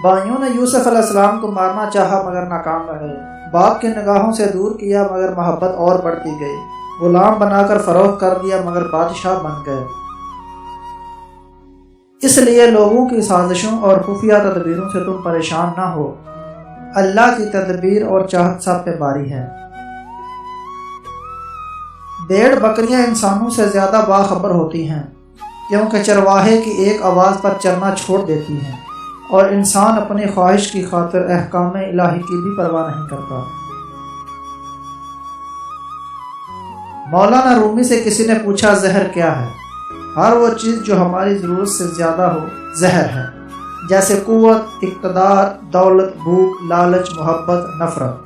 بھائیوں نے یوسف علیہ السلام کو مارنا چاہا مگر ناکام رہے۔ باپ کی نگاہوں سے دور کیا مگر محبت اور بڑھتی گئی۔ غلام بنا کر فروخت کر دیا مگر بادشاہ بن گئے۔ اس لیے لوگوں کی سازشوں اور خفیہ تدبیروں سے تم پریشان نہ ہو، اللہ کی تدبیر اور چاہت سب پہ باری ہے۔ بھیڑ بکریاں انسانوں سے زیادہ باخبر ہوتی ہیں، کیونکہ چرواہے کی ایک آواز پر چرنا چھوڑ دیتی ہیں، اور انسان اپنی خواہش کی خاطر احکام الہی کی بھی پرواہ نہیں کرتا۔ مولانا رومی سے کسی نے پوچھا زہر کیا ہے؟ ہر وہ چیز جو ہماری ضرورت سے زیادہ ہو زہر ہے، جیسے قوت، اقتدار، دولت، بھوک، لالچ، محبت، نفرت۔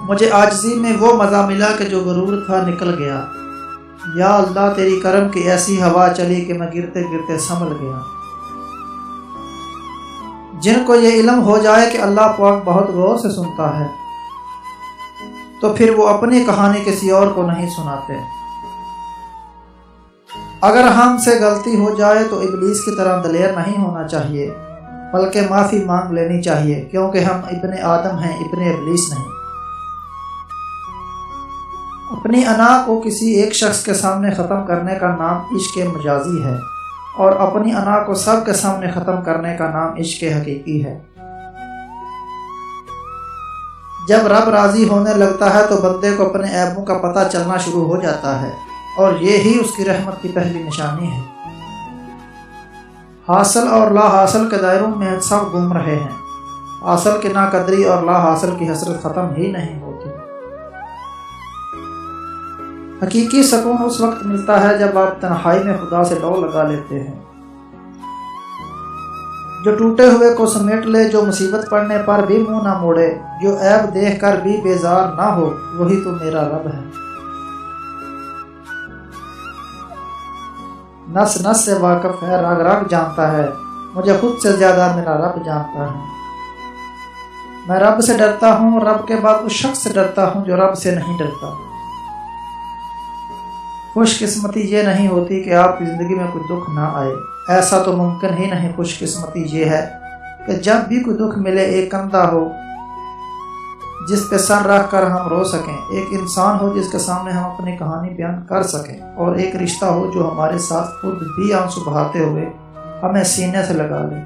مجھے عاجزی میں وہ مزہ ملا کہ جو غرور تھا نکل گیا۔ یا اللہ تیری کرم کی ایسی ہوا چلی کہ میں گرتے گرتے سنبھل گیا۔ جن کو یہ علم ہو جائے کہ اللہ پاک بہت غور سے سنتا ہے تو پھر وہ اپنی کہانی کسی اور کو نہیں سناتے۔ اگر ہم سے غلطی ہو جائے تو ابلیس کی طرح دلیر نہیں ہونا چاہیے، بلکہ معافی مانگ لینی چاہیے، کیونکہ ہم ابن آدم ہیں، ابن ابلیس نہیں۔ اپنی انا کو کسی ایک شخص کے سامنے ختم کرنے کا نام عشق مجازی ہے، اور اپنی انا کو سب کے سامنے ختم کرنے کا نام عشق حقیقی ہے۔ جب رب راضی ہونے لگتا ہے تو بندے کو اپنے عیبوں کا پتہ چلنا شروع ہو جاتا ہے، اور یہی اس کی رحمت کی پہلی نشانی ہے۔ حاصل اور لا حاصل کے دائروں میں سب گم رہے ہیں۔ حاصل کی ناقدری اور لا حاصل کی حسرت ختم ہی نہیں ہوتی۔ حقیقی سکون اس وقت ملتا ہے جب آپ تنہائی میں خدا سے لو لگا لیتے ہیں۔ جو ٹوٹے ہوئے کو سمیٹ لے، جو مصیبت پڑنے پر بھی منہ نہ موڑے، جو عیب دیکھ کر بھی بیزار نہ ہو، وہی تو میرا رب ہے۔ نس نس سے واقف ہے، رگ رگ جانتا ہے، مجھے خود سے زیادہ میرا رب جانتا ہے۔ میں رب سے ڈرتا ہوں، رب کے بعد اس شخص سے ڈرتا ہوں جو رب سے نہیں ڈرتا۔ خوش قسمتی یہ نہیں ہوتی کہ آپ کی زندگی میں کوئی دکھ نہ آئے، ایسا تو ممکن ہی نہیں۔ خوش قسمتی یہ ہے کہ جب بھی کوئی دکھ ملے، ایک کندھا ہو جس پہ سر رکھ کر ہم رو سکیں، ایک انسان ہو جس کے سامنے ہم اپنی کہانی بیان کر سکیں، اور ایک رشتہ ہو جو ہمارے ساتھ خود بھی آنسو بہاتے ہوئے ہمیں سینے سے لگا لے۔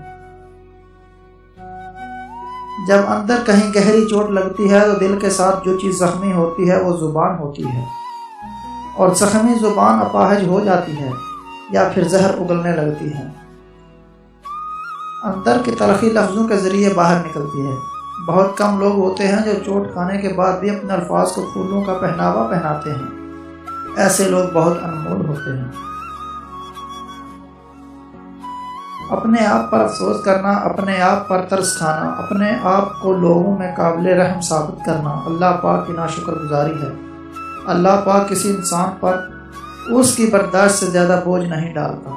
جب اندر کہیں گہری چوٹ لگتی ہے تو دل کے ساتھ جو چیز زخمی ہوتی ہے وہ زبان ہوتی ہے، اور زخمی زبان اپاہج ہو جاتی ہے یا پھر زہر اگلنے لگتی ہے۔ اندر کی تلخی لفظوں کے ذریعے باہر نکلتی ہے۔ بہت کم لوگ ہوتے ہیں جو چوٹ کھانے کے بعد بھی اپنے الفاظ کو پھولوں کا پہناوا پہناتے ہیں۔ ایسے لوگ بہت انمول ہوتے ہیں۔ اپنے آپ پر افسوس کرنا، اپنے آپ پر ترس کھانا، اپنے آپ کو لوگوں میں قابل رحم ثابت کرنا اللہ پاک کی ناشکر گزاری ہے۔ اللہ پاک کسی انسان پر اس کی برداشت سے زیادہ بوجھ نہیں ڈالتا۔